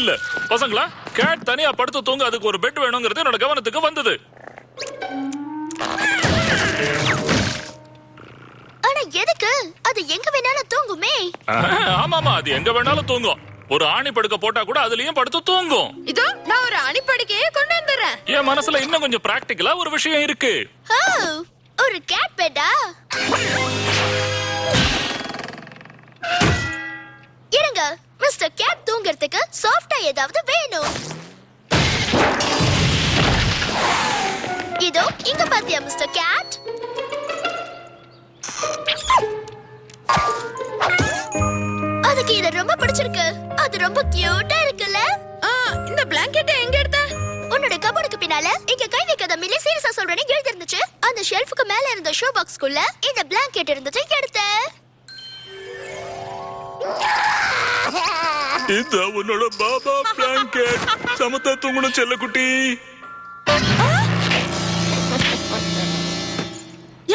இல்ல. பசங்களா, கேட் தனியா படுத்து தூங்க அதுக்கு ஒரு பெட் வேணுங்கிறது என்னோட கவனத்துக்கு வந்தது. ஆனா எதுக்கு? அது எங்க வேணாலும் தூங்குமே. ஆமாமா, அது எங்க வேணாலும் தூங்கும். ஒரு ஆணி படுக்க போட்டா கூட அதுலயும் படுத்து தூங்கும். இதோ நான் ஒரு ஆணி படுக்கையே கொண்டு வந்துறேன். என் மனசுல இன்னும் கொஞ்சம் பிராக்டிகலா ஒரு விஷயம் இருக்கு. ஒரு கேட் பெட்டா? இருங்க, மிஸ்டர் கேட் தூங்குறதுக்கு சாஃப்ட்டா ஏதாவது வேணும். இதோ இங்க பாத்தியா மிஸ்டர் கேட்? அதுக்கு இது ரொம்ப பிடிச்சிருக்கு. அது ரொம்ப கியூட்டா இருக்குல்ல? இந்த பிளாங்கெட் எங்க எடுத்த? உன்னோட கபோர்டுக்கு பின்னால இங்க கை வைக்காத மில்லி சீரியஸா சொல்றேன்னு எழுதி இருந்துச்சு. அந்த ஷெல்ஃப்க்கு மேல இருந்த ஷோ பாக்ஸ்க்குள்ள இந்த பிளாங்கெட் இருந்துச்சு, எடுத்தேன். இந்த உன்னோட பாபா பிளாங்கெட். சமத்தா தூங்கணும் செல்லக்குட்டி.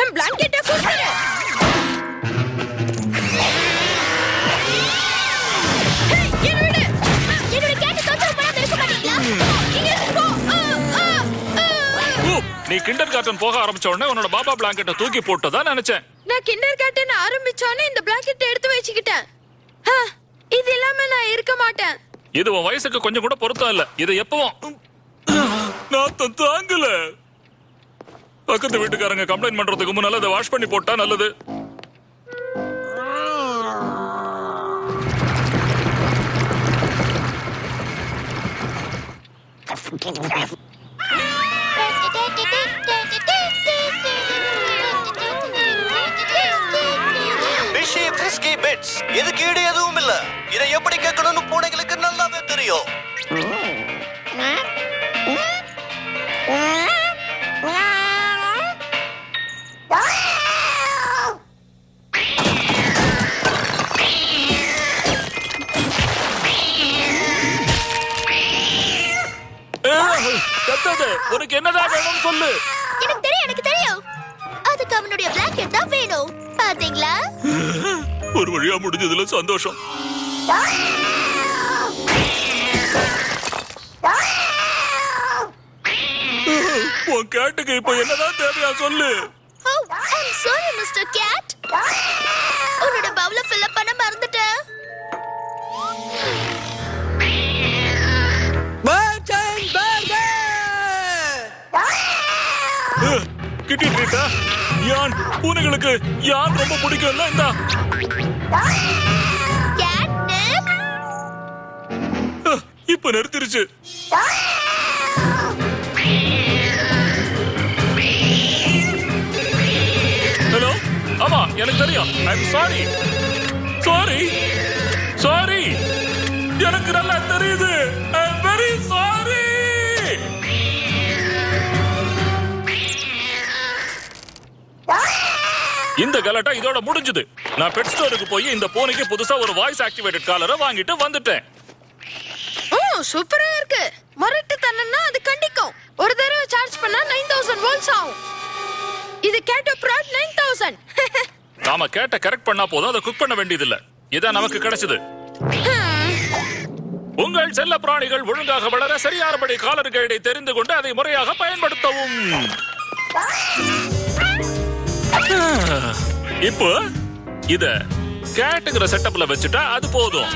என் பிளாங்கெட்டை கொடுத்துரு. நீ கிண்டர் கார்டன் போக ஆரம்பிச்ச உடனே உன்னோட பாபா பிளாங்கெட்டை தூக்கி போட்டதா நினைச்சேன். நான் கிண்டர் கார்டன் ஆரம்பிச்சோனே இந்த பிளாங்கெட்டை எடுத்து வச்சுக்கிட்டேன். இது இல்லாம நான் இருக்க மாட்டேன். இது உன் வயசுக்கு கொஞ்சம் கூட பொருத்தம் இல்ல. இது எப்பவும் நான் தாங்கல. பக்கத்து வீட்டுக்காரங்க கம்ப்ளைண்ட் பண்றதுக்கு முன்னால அதை வாஷ் பண்ணி போட்டா நல்லது. இதுக்கு ஈடு எதுவும் இல்ல. இதை எப்படி கேட்கணும்னு பூனைகளுக்கு நல்லாவே தெரியும். உனக்கு என்னதான் வேணும்னு சொல்லு. எனக்கு தெரியும். அதுக்கு அவனுடைய பிளாங்கெட் தான் வேணும். பாத்தீங்களா? ஒரு வழியா முடிஞ்சதுல சந்தோஷம். உன் கேட்டுக்கு இப்ப என்னதான் தேவையா சொல்லு. சாரி மிஸ்டர் கேட், உன்னோட பவுல ஃபில் அப் பண்ண மறந்துட்டேன். கிட்டி ட்ரீட்டா? யான் பூனைகளுக்கு யான் ரொம்ப பிடிக்கும்ல. இந்த இப்ப நிறுத்திருச்சு. ஹலோ, ஆமா எனக்கு தெரியும். ஐம் சாரி சாரி சாரி, எனக்கு நல்லா தெரியுது. I'm very sorry. இந்த கலாட்டா இதோட முடிஞ்சது. நான் பெட் ஸ்டோருக்கு போய் இந்த பூனைக்கு புதுசா ஒரு வாய்ஸ் ஆக்டிவேட்டட் காலரை வாங்கிட்டு வந்துட்டேன். சூப்பரா இருக்கு. மொரட்டு தன்னன்னா அது கண்டிக்கும். ஒரு தடவை சார்ஜ் பண்ணா 9000 வோல்ட்ஸ் ஆகும். இது கேட்டோ ப்ராட் 9000. நாம கேட்ட கரெக்ட் பண்ணா போதும், அதை குக் பண்ண வேண்டியது இல்ல. இதான் நமக்கு கிடைச்சது. உங்கள் செல்ல பிராணிகள் ஒழுங்காக வளர சரியானபடி காலர் கைடை தெரிந்து கொண்டு அதை முறையாக பயன்படுத்தவும். இப்போ இத கேட்டுங்கிற செட்டப்ல வச்சுட்டா அது போதும்.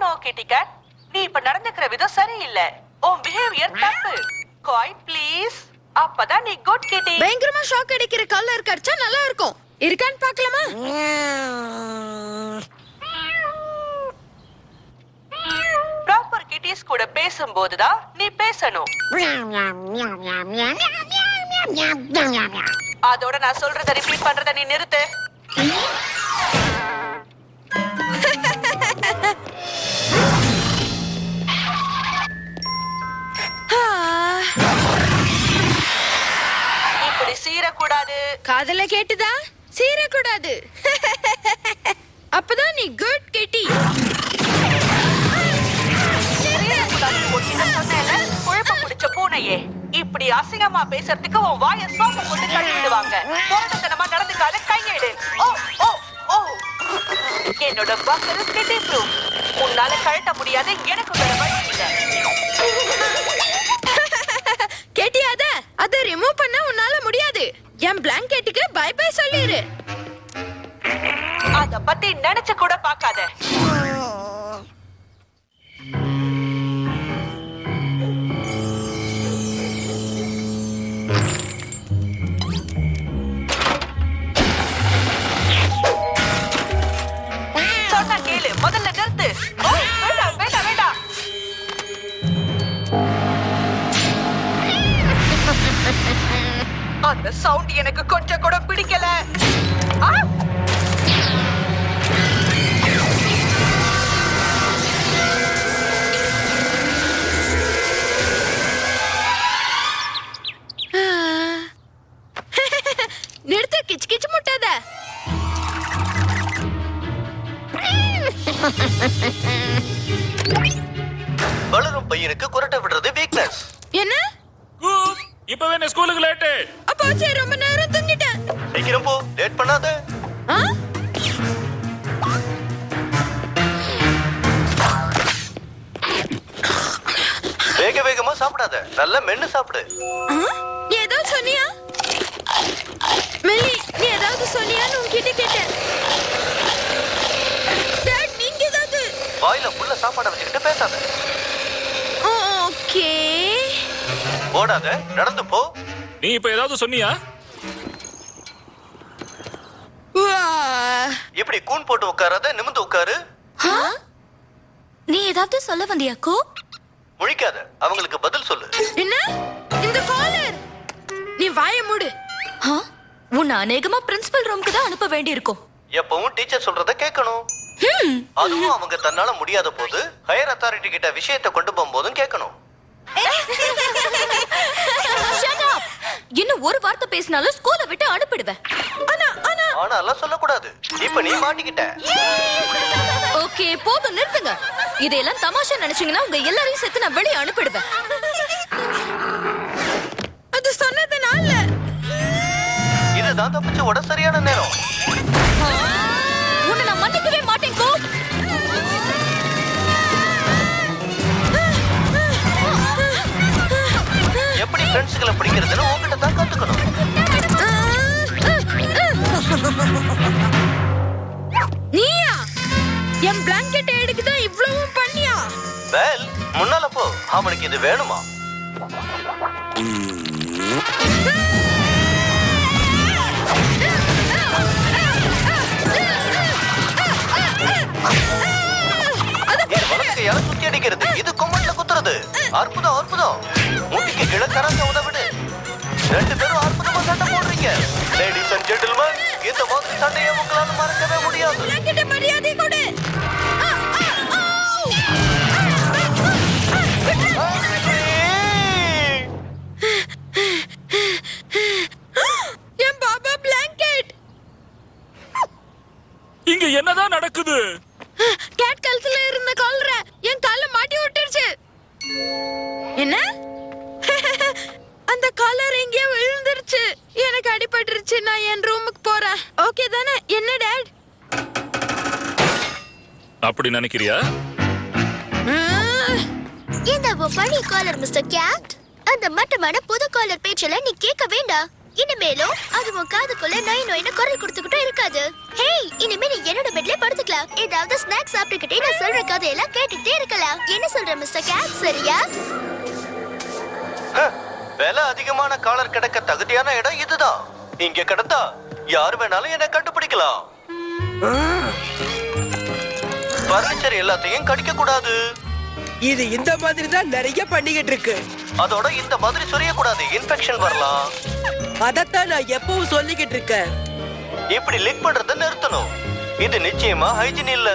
நோ கிட்டி கேட், நீ இப்ப நடந்துக்கிற விதம் சரியில்லை. உன் பிஹேவியர் தப்பு. Quiet please. அப்பதான் நீ குட் கிட்டி. பயங்கரமா ஷாக் அடிக்கிற கலர் கடிச்சா நல்லா இருக்கும். இருக்கான்னு பார்க்கலாமா? ப்ராப்பர் கிட்டிஸ் கூட பேசும்போதுதான் நீ பேசணும். அதோட நான் சொல்றத ரிப்பீட் பண்றத நீ நிறுத்து. இப்படி சீரக்கூடாது. காதல கேட்டுதா? சீரக்கூடாது. அப்பதான் நீ குட் கிட்டி. குழப்பம் முடிச்ச பூனையே, இப்படி அசிங்கமா பேசுறதுக்கு உன் வாயை சோப்பு போட்டு கழுவிடுவாங்க. போராட்டத்தனமா நடந்துக்காத, கையெடு. ஓ ஓ ஓ, என்னோட பக்கர் கிட்டி ப்ரூஃப். உன்னால கழட்ட முடியாது, எனக்கு வேற வழி இல்ல. கேட்டியாத? அதை ரிமூவ் பண்ண உன்னால முடியாது. என் பிளாங்கெட்டுக்கு பை பை சொல்லிரு. அத பத்தி நினைச்சு கூட பார்க்காத. சொன்னா கேளு, முதல்ல நிறுத்து. ஓ, வேண்டாம் வேண்டாம் வேண்டாம். அந்த சவுண்ட் எனக்கு கொஞ்சம் கூட பிடிக்கல. ஆ! நிறுத்த, கிச்சு கிச்சு முட்டாத. வளரும் பையனுக்கு குரட்டை விடுறது வீக்னஸ். என்ன? கூப், இப்பவே என்ன ஸ்கூலுக்கு லேட்டு. அப்போ சரி, ரொம்ப நேரம் தூங்கிட்டேன். சீக்கிரம் போ, லேட் பண்ணாத. ஆ? வேக வேகமா சாப்பிடாத, நல்லா மென்னு சாப்பிடு. ஆ? நீ ஏதாவது சொன்னியா? மெல்லி, நீ ஏதாவது சொன்னியான்னு உன்கிட்ட கேட்டேன். டாட், நீங்க ஏதாவது? வாயில புள்ள சாப்பாடை வச்சுக்கிட்டு பேசாத. ஓகே. ஓடாத, நடந்து போ. நீ இப்ப ஏதாவது சொன்னியா? வா. இப்படி கூன் போட்டு உட்காராத, நிமிந்து உட்காரு. நீ ஏதாவது சொல்ல வந்தியாக்கோ? முழிக்காத, அவங்களுக்கு பதில் சொல்லு. என்ன? இந்த காலர். நீ வாயை மூடு. உன்னை அநேகமா பிரின்சிபல் ரூமுக்கு தான் அனுப்ப வேண்டியிருக்கும். எப்பவும் டீச்சர் சொல்றத கேட்கணும். அதுவும் அவங்க தன்னால முடியாத போது ஹையர் அத்தாரிட்டி கிட்ட விஷயத்தை கொண்டு போகும்போதும் கேட்கணும். Shut up! இன்னும் ஒரு வார்த்தை பேசினாலும் ஸ்கூலை விட்டு அனுப்பிடுவேன். ஆனா எல்லாம் சொல்லக்கூடாது. இப்ப நீ மாட்டிக்கிட்ட. ஓகே, போதும், நிறுத்துங்க. இதையெல்லாம் தமாஷா நினைச்சீங்கன்னா உங்க எல்லாரையும் சேர்த்து நான் வெளியே அனுப்பிடுவேன். அது சொன்னதுனால. இதுதான் தப்பிச்சு ஓட சரியான நேரம். உன்னை நான் மன்னிக்கவே மாட்டேன் கோ. எப்படி ஃப்ரெண்ட்ஸ்களை பிடிக்கிறதுன்னு உங்ககிட்ட தான் கத்துக்கணும். நீயா? என் பிளாங்கெட் எடுக்குதான் இவ்வளவும் பண்ணியா? வேல், முன்னால போ. அவனுக்கு இது வேணுமா? இது வலது கையால குத்தி அடிக்கிறது, இது கொம்பன்ல குத்துறது. அற்புதம் அற்புதம். முட்டிக்கு கிழக்கராக உதவிடு. ரெண்டு பேரும் அற்புதமா சண்டை போடுறீங்க. லேடிஸ் அண்ட் ஜென்டில்மேன், இந்த மாதிரி சண்டையை உங்களால மறக்கவே முடியாது. பிளாங்கெட் மரியாதை கொடு. என் பாபா பிளாங்கெட். இங்க என்னதான் நடக்குது? கேட் கழுத்துல இருந்த காலர என் கால்ல மாட்டி விட்டுருச்சு. என்ன? அந்த காலர் எங்கேயோ விழுந்துருச்சு. எனக்கு அடிபட்டுருச்சு. நான் என் ரூமுக்கு போறேன். ஓகே தானே? என்ன டாட்? அப்படி நினைக்கிறியா? இந்த பழைய காலர் மிஸ்டர் கேட். அந்த மட்டமான புது காலர் பேச்சல நீ கேட்க வேண்டாம். இனிமேலும் அது உன் காதுக்குள்ள நோய் நோயின்னு குரல் கொடுத்துக்கிட்டே இருக்காது. ஹேய், இனிமே நீ என்னோட பெட்ல படுத்துக்கலாம். ஏதாவது ஸ்நாக்ஸ் சாப்பிட்டுக்கிட்டே நான் சொல்ற கதையெல்லாம் கேட்டுக்கிட்டே இருக்கலாம். என்ன சொல்ற மிஸ்டர் கேட், சரியா? விலை அதிகமான காலர் கிடக்க தகுதியான இடம் இதுதான். இங்க கிடந்தா யாரு வேணாலும் என்ன கண்டுபிடிக்கலாம். பர்னிச்சர் எல்லாத்தையும் கடிக்க கூடாது. இது இந்த மாதிரி தான் நிறைய பண்ணிக்கிட்டு இருக்கு. அதோட இந்த மாதிரி சொரியக்கூடாது, இன்ஃபெக்ஷன் வரலாம். அதத்தான் நான் எப்பவும் சொல்லிக்கிட்டு இருக்கேன். இப்படி லிக் பண்றத நிறுத்தணும். இது நிச்சயமா ஹைஜீன் இல்ல.